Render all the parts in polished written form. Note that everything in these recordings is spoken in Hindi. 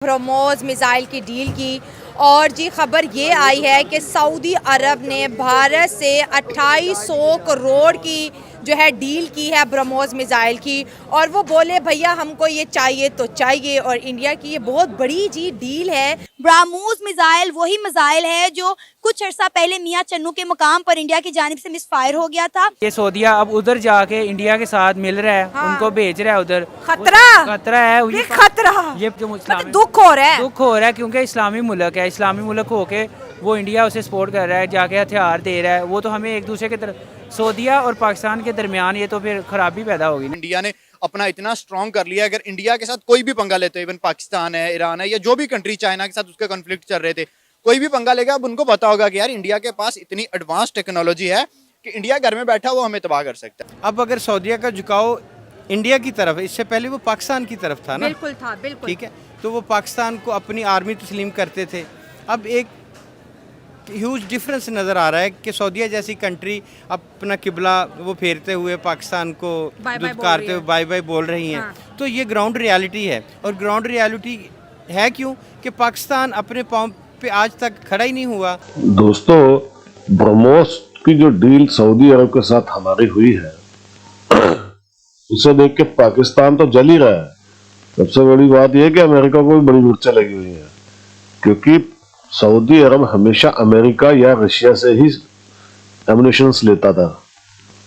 ब्रह्मोस मिसाइल की डील की। और जी खबर ये आई है कि सऊदी अरब ने भारत से 2800 करोड़ की जो है डील की है ब्रह्मोस मिसाइल की। और वो बोले भैया हमको ये चाहिए तो चाहिए, और इंडिया की ये बहुत बड़ी जी डील है। ब्रह्मोस मिसाइल वही मिसाइल है जो कुछ अर्सा पहले मियां चन्नू के मुकाम पर इंडिया की जानिब से मिसफायर हो गया था। ये सऊदीया अब उधर जाके इंडिया के साथ मिल रहा है, हाँ। उनको भेज रहा है उधर। खतरा है ये खतरा, ये जो मतलब दुख हो रहा है क्योंकि इस्लामी मुल्क है, इस्लामी मुल्क होके वो इंडिया उसे सपोर्ट कर रहा है, जाके हथियार दे रहा है। वो तो हमें एक दूसरे के तरफ सऊदीया और पाकिस्तान के दरमियान ये तो फिर खराबी पैदा होगी ना। इंडिया ने अपना इतना स्ट्रॉन्ग कर लिया, अगर इंडिया के साथ कोई भी पंगा लेते, इवन पाकिस्तान है, ईरान है, या जो भी कंट्री, चाइना के साथ उसके कॉन्फ्लिक्ट चल रहे थे, कोई भी पंगा लेगा, अब उनको पता होगा कि यार इंडिया के पास इतनी एडवांस टेक्नोलॉजी है कि इंडिया घर में बैठा वो हमें तबाह कर सकता है। अब अगर सऊदीया का झुकाव इंडिया की तरफ, इससे पहले वो पाकिस्तान की तरफ था ना, बिल्कुल था, बिल्कुल ठीक है, तो वो पाकिस्तान को अपनी आर्मी तस्लीम करते थे। अब एक ह्यूज डिफरेंस नज़र आ रहा है कि सऊदीया जैसी कंट्री अपना किबला वो फेरते हुए पाकिस्तान को दुत्कारते हुए बाय बाय बोल रही हैं। हाँ। तो ये ग्राउंड रियलिटी है, और ग्राउंड रियलिटी है क्यों कि पाकिस्तान अपने पाँव पे आज तक खड़ा ही नहीं हुआ। दोस्तों, ब्रह्मोस की जो डील सऊदी अरब के साथ हमारी हुई है, उसे देख के पाकिस्तान तो जल ही रहा है। सबसे बड़ी बात यह है कि अमेरिका को भी बड़ी मूर्छा लगी हुई है, क्योंकि सऊदी अरब हमेशा अमेरिका या रशिया से ही एमुनिशंस लेता था,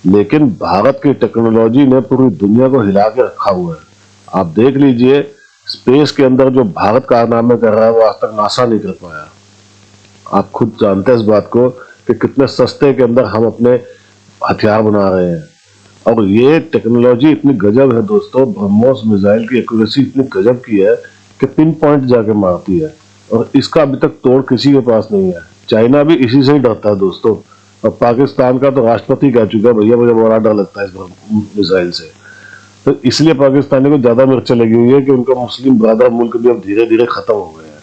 लेकिन भारत की टेक्नोलॉजी ने पूरी दुनिया को हिला के रखा हुआ है। आप देख लीजिए, स्पेस के अंदर जो भारत कारनामे कर रहा है वो आज तक नासा नहीं कर पाया। आप खुद जानते हैं इस बात को कि कितने सस्ते के अंदर हम अपने हथियार बना रहे हैं। और ये टेक्नोलॉजी इतनी गजब है दोस्तों, ब्रह्मोस मिसाइल की एक्यूरेसी इतनी गजब की है कि पिन पॉइंट जाके मारती है, और इसका अभी तक तोड़ किसी के पास नहीं है। चाइना भी इसी से ही डरता है दोस्तों, और पाकिस्तान का तो राष्ट्रपति कह चुका है भैया मुझे बड़ा डर लगता है इस मिसाइल से। तो इसलिए पाकिस्तानी को ज्यादा मिर्च लगी हुई है कि उनका मुस्लिम ब्रदर मुल्क भी अब धीरे धीरे खत्म हो गए हैं।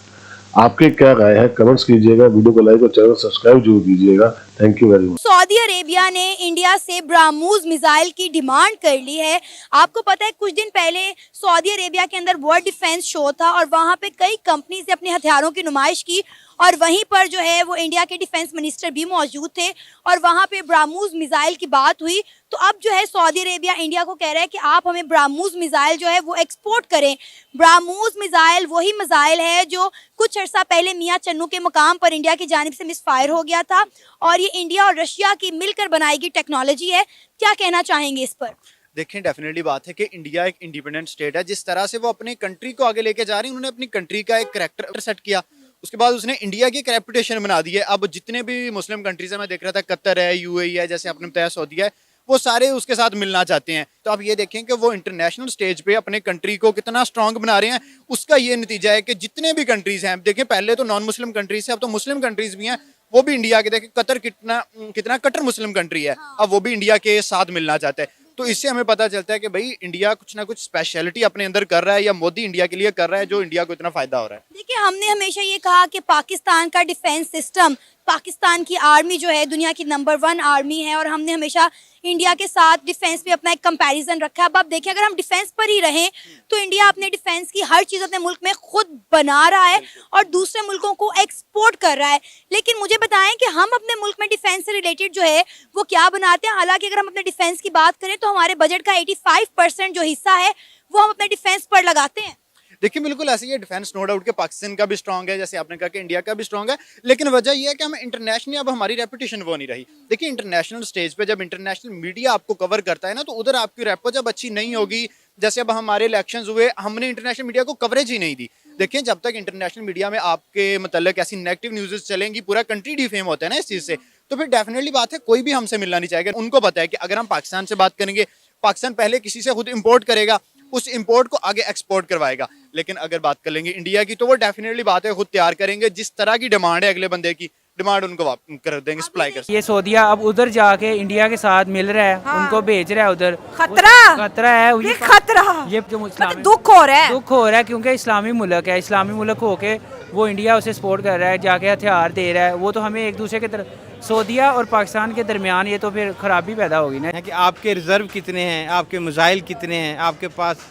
आपके क्या राय है, कमेंट्स कीजिएगा, वीडियो को लाइक और चैनल सब्सक्राइब जरूर कीजिएगा। Thank you very much. Saudi Arabia ने इंडिया से ब्रह्मोस मिसाइल की डिमांड कर ली है। आपको पता है कुछ दिन पहले सऊदी अरेबिया के अंदर वर्ल्ड डिफेंस शो था, और वहाँ पे कई कंपनीज ने अपने हथियारों की नुमाइश की, और वहीं पर जो है वो इंडिया के डिफेंस मिनिस्टर भी मौजूद थे, और वहाँ पे ब्रह्मोस मिसाइल की बात हुई। तो अब जो है सऊदी अरेबिया इंडिया को कह रहा है कि आप हमें ब्रह्मोस मिसाइल जो है वो एक्सपोर्ट करें। ब्रह्मोस मिसाइल वही मिसाइल है जो कुछ अर्सा पहले मियां चन्नू के मुकाम पर इंडिया की जानिब से मिसफायर हो गया था, और ये इंडिया और रशिया की मिलकर बनाई गई टेक्नोलॉजी है। क्या कहना चाहेंगे इस पर? देखिए, डेफिनेटली बात है कि इंडिया एक इंडिपेंडेंट स्टेट है। जिस तरह से वो अपनी कंट्री को आगे लेके जा रही है, उन्होंने अपनी कंट्री का एक कैरेक्टर सेट किया, उसके बाद उसने इंडिया की एक रेपुटेशन बना दी है। अब जितने भी मुस्लिम कंट्रीज है, मैं देख रहा था कतर है, यूएई है, जैसे आपने बताया सऊदी है, वो सारे उसके साथ मिलना चाहते हैं। तो आप ये देखें कि वो इंटरनेशनल स्टेज पे अपने कंट्री को कितना स्ट्रांग बना रहे हैं। उसका ये नतीजा है कि जितने भी कंट्रीज हैं, देखें पहले तो नॉन मुस्लिम कंट्रीज है, अब तो मुस्लिम कंट्रीज भी हैं, वो भी इंडिया के, देखें कतर कितना कट्टर मुस्लिम कंट्री है, अब वो भी इंडिया के साथ मिलना चाहता है। तो इससे हमें पता चलता है कि भाई इंडिया कुछ ना कुछ स्पेशलिटी अपने अंदर कर रहा है, या मोदी इंडिया के लिए कर रहा है, जो इंडिया को इतना फायदा हो रहा है। देखिए, हमने हमेशा ये कहा कि पाकिस्तान का डिफेंस सिस्टम, पाकिस्तान की आर्मी जो है दुनिया की नंबर 1 आर्मी है, और हमने हमेशा इंडिया के साथ डिफेंस में अपना एक कंपैरिजन रखा है। अब आप देखिए, अगर हम डिफेंस पर ही रहें तो इंडिया अपने डिफेंस की हर चीज़ अपने मुल्क में खुद बना रहा है और दूसरे मुल्कों को एक्सपोर्ट कर रहा है। लेकिन मुझे बताएं कि हम अपने मुल्क में डिफेंस से रिलेटेड जो है वो क्या बनाते हैं। हालांकि अगर हम अपने डिफेंस की बात करें तो हमारे बजट का 85% जो हिस्सा है वो हम अपने डिफेंस पर लगाते हैं। देखिए, बिल्कुल ऐसे ही है। डिफेंस नो डाउट के पाकिस्तान का भी स्ट्रांग है, जैसे आपने कहा कि इंडिया का भी स्ट्रांग है, लेकिन वजह यह है कि हम इंटरनेशनली अब हमारी रेपुटेशन वो नहीं रही। देखिए, इंटरनेशनल स्टेज पे जब इंटरनेशनल मीडिया आपको कवर करता है ना, तो उधर आपकी रेपो जब अच्छी नहीं होगी, जैसे अब हमारे इलेक्शंस हुए, हमने इंटरनेशनल मीडिया को कवरेज ही नहीं दी। देखिए, जब तक इंटरनेशनल मीडिया में आपके मतलब ऐसी नेगेटिव न्यूज़ चलेंगी, पूरा कंट्री डिफेम होता है ना इस चीज़ से, तो फिर डेफिनेटली बात है कोई भी हमसे मिलना नहीं चाहेगा। उनको पता है कि अगर हम पाकिस्तान से बात करेंगे, पाकिस्तान पहले किसी से खुद इंपोर्ट करेगा, उस इंपोर्ट को आगे एक्सपोर्ट करवाएगा। लेकिन अगर बात कर लेंगे इंडिया की, तो वो डेफिनेटली बात है खुद तैयार करेंगे, जिस तरह की डिमांड है अगले बंदे की डिमांड उनको कर देंगे, सप्लाई कर। ये सऊदीया अब उधर जाके इंडिया के साथ मिल रहा है, हाँ। उनको भेज रहा है उधर। खतरा है ये खतरा, ये जो मतलब दुख हो रहा है क्योंकि इस्लामी मुल्क है, इस्लामी मुल्क होके वो इंडिया उसे सपोर्ट कर रहा है, जाके हथियार दे रहा है। वो तो हमें एक दूसरे के तरफ सऊदीया और पाकिस्तान के दरमियान ये तो फिर खराबी पैदा होगी ना, कि आपके रिजर्व कितने हैं, आपके मिसाइल कितने हैं, आपके पास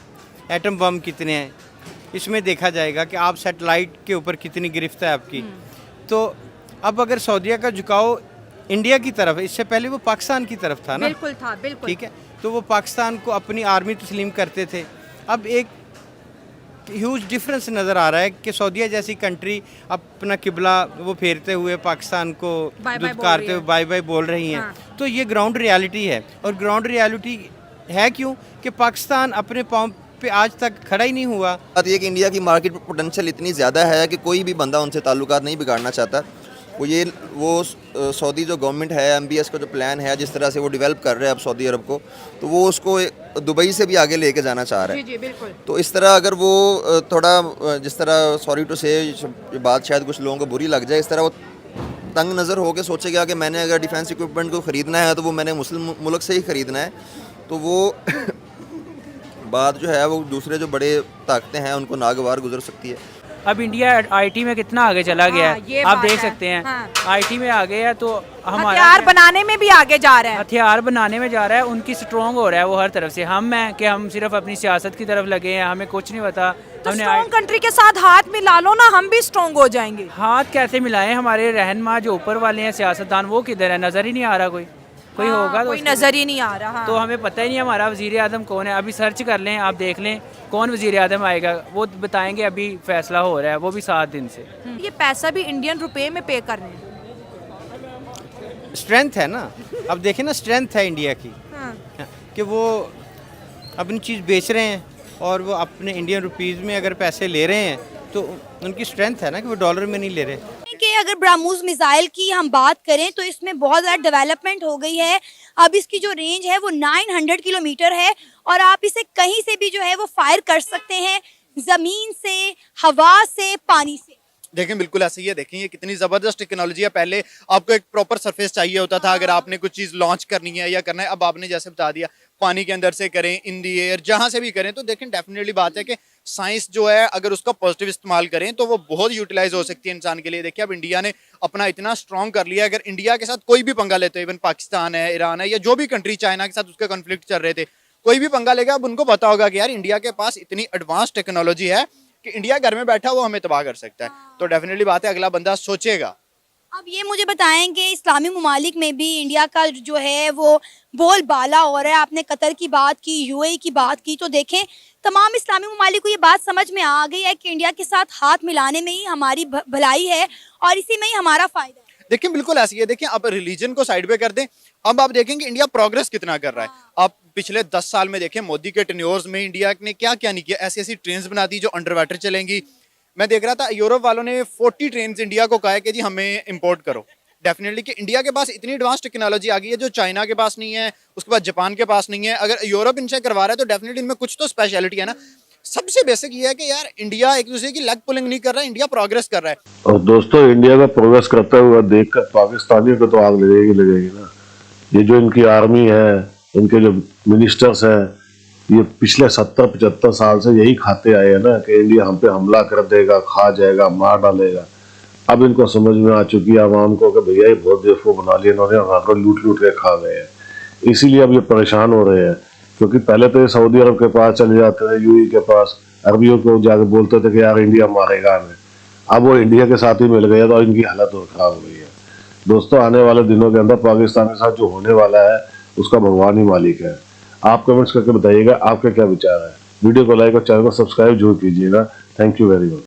एटम बम कितने हैं। इसमें देखा जाएगा कि आप सैटेलाइट के ऊपर कितनी गिरफ्त है आपकी। तो अब अगर सऊदीया का झुकाव इंडिया की तरफ है, इससे पहले वो पाकिस्तान की तरफ था ना, बिल्कुल था, बिल्कुल। ठीक है, तो वो पाकिस्तान को अपनी आर्मी तस्लीम करते थे। अब एक ह्यूज डिफरेंस नज़र आ रहा है कि सऊदीया जैसी कंट्री अपना किबला वो फेरते हुए पाकिस्तान को बाय बाय बोल दुत्कारते रही हुए है। बाय बाय बोल रही हैं। हाँ। तो ये ग्राउंड रियलिटी है, और ग्राउंड रियलिटी है क्यों कि पाकिस्तान अपने पाँव पे आज तक खड़ा ही नहीं हुआ। बात ये कि इंडिया की मार्केट पोटेंशियल इतनी ज़्यादा है कि कोई भी बंदा उनसे ताल्लुकात नहीं बिगाड़ना चाहता। वो सऊदी जो गवर्नमेंट है, MBS का जो प्लान है, जिस तरह से वो डेवलप कर रहे हैं अब सऊदी अरब को, तो वो उसको दुबई से भी आगे लेके जाना चाह रहा है। जी जी बिल्कुल। तो इस तरह अगर वो थोड़ा जिस तरह, सॉरी टू से, ये बात शायद कुछ लोगों को बुरी लग जाए, इस तरह वो तंग नज़र होकर सोचेगा कि मैंने अगर डिफेंस इक्विपमेंट को ख़रीदना है तो वो मैंने मुस्लिम मुल्क से ही ख़रीदना है, तो वो बात जो है वो दूसरे जो बड़े ताकतें हैं उनको नागवार गुजर सकती है। अब इंडिया आईटी में कितना आगे चला गया हाँ, ये है, आप बात देख है। सकते हैं। हाँ। आईटी में आ गया तो हमारा हथियार बनाने में भी आगे जा रहे हैं। हथियार बनाने में जा रहा है, उनकी स्ट्रॉन्ग हो रहा है वो हर तरफ से। हम हैं कि हम सिर्फ अपनी सियासत की तरफ लगे हैं, हमें कुछ नहीं पता। तो हमने स्ट्रॉन्ग कंट्री के साथ हाथ मिला लो ना, हम भी स्ट्रॉन्ग हो जाएंगे। हाथ कैसे मिलाएं? हमारे रहनुमा जो ऊपर वाले हैं सियासतदान, वो किधर है? नज़र ही नहीं आ रहा कोई होगा तो कोई उसको- नजर ही नहीं आ रहा। तो हमें पता ही नहीं हमारा वजीर आजम कौन है। अभी सर्च कर लें, आप देख लें कौन वजीर आजम आएगा, वो बताएंगे। अभी फैसला हो रहा है, वो भी 7 दिन से। ये पैसा भी इंडियन रुपए में पे कर रहे हैं। स्ट्रेंथ है ना, अब देखें ना, स्ट्रेंथ है इंडिया की हाँ। कि वो अपनी चीज़ बेच रहे हैं और वो अपने इंडियन रुपीज़ में अगर पैसे ले रहे हैं तो उनकी स्ट्रेंथ है ना कि वो डॉलर में नहीं ले रहे। कि अगर ब्रह्मोस मिसाइल की हम बात करें तो इसमें बहुत ज़्यादा डेवलपमेंट हो गई है। अब इसकी जो रेंज है वो 900 किलोमीटर है और आप इसे कहीं से भी जो है वो फायर कर सकते हैं, ज़मीन से, हवा से, पानी से। देखें बिल्कुल ऐसे ही है। देखें ये कितनी ज़बरदस्त टेक्नोलॉजी है। पहले आपको एक प्रॉपर सरफेस चाहिए होता था अगर आपने कुछ चीज़ लॉन्च करनी है या करना है। अब आपने जैसे बता दिया, पानी के अंदर से करें, इन दी एयर, जहाँ से भी करें। तो देखें डेफिनेटली बात है कि साइंस जो है अगर उसका पॉजिटिव इस्तेमाल करें तो वो बहुत यूटिलाइज हो सकती है इंसान के लिए। देखिए अब इंडिया ने अपना इतना स्ट्रॉन्ग कर लिया है, अगर इंडिया के साथ कोई भी पंगा लेते हो, इवन पाकिस्तान है, ईरान है, या जो भी कंट्री, चाइना के साथ उसके कॉन्फ्लिक्ट चल रहे थे, कोई भी पंगा लेगा, अब उनको पता होगा कि यार इंडिया के पास इतनी एडवांस टेक्नोलॉजी है कि इंडिया घर में बैठा वो हमें तबाह कर सकता है। तो डेफिनेटली बात है अगला बंदा सोचेगा। अब ये मुझे बताएं कि इस्लामी ममालिक में भी इंडिया का जो है वो बोलबाला हो रहा है। आपने कतर की बात की, UAE की बात की, तो देखें तमाम इस्लामी ममालिक को ये बात समझ में आ गई है कि इंडिया के साथ हाथ मिलाने में ही हमारी भलाई है और इसी में ही हमारा फ़ायदा है। देखिए बिल्कुल ऐसी है। देखिए अब रिलीजन को साइड पे कर दें, अब आप देखेंगे इंडिया प्रोग्रेस कितना कर रहा है। आप पिछले 10 साल में देखें मोदी के टेन्योर्स में इंडिया ने क्या क्या नहीं किया। ऐसी ऐसी ट्रेन्स बना दी जो अंडर वाटर चलेंगी। मैं देख रहा था यूरोप वालों ने 40 ट्रेन्स इंडिया को कहा है कि जी हमें इंपोर्ट करो। डेफिनेटली कि इंडिया के पास इतनी एडवांस टेक्नोलॉजी आ गई है जो चाइना के पास नहीं है, उसके बाद जापान के पास नहीं है। अगर यूरोप इनसे करवा रहा है तो डेफिनेटली इनमें कुछ तो स्पेशलिटी है ना। सबसे बेसिक ये है कि यार इंडिया एक दूसरे की लेग पुलिंग नहीं कर रहा है, इंडिया प्रोग्रेस कर रहा है। और दोस्तों इंडिया का प्रोग्रेस करता हुआ देखकर पाकिस्तानियों को तो आग लगेगी ना। ये जो इनकी आर्मी है, इनके जो मिनिस्टर्स हैं, ये पिछले 70-75 साल से यही खाते आए हैं ना कि इंडिया हम पे हमला कर देगा, खा जाएगा, मार डालेगा। अब इनको समझ में आ चुकी है आवाम को कि भैया ये बहुत बेवकूफ बना लिया इन्होंने, हमारे लूट लूट के खा गए हैं। इसीलिए अब ये परेशान हो रहे हैं, क्योंकि पहले तो ये सऊदी अरब के पास चले जाते थे, UAE के पास, अरबियों को जाकर बोलते थे कि यार इंडिया मारेगा हमें। अब वो इंडिया के साथ ही मिल गए तो इनकी हालत और खराब हो गई है। दोस्तों आने वाले दिनों के अंदर पाकिस्तान के साथ जो होने वाला है उसका भगवान ही मालिक है। आप कमेंट्स करके बताइएगा आपके क्या विचार है। वीडियो को लाइक और चैनल को सब्सक्राइब जरूर कीजिएगा। Thank you very much.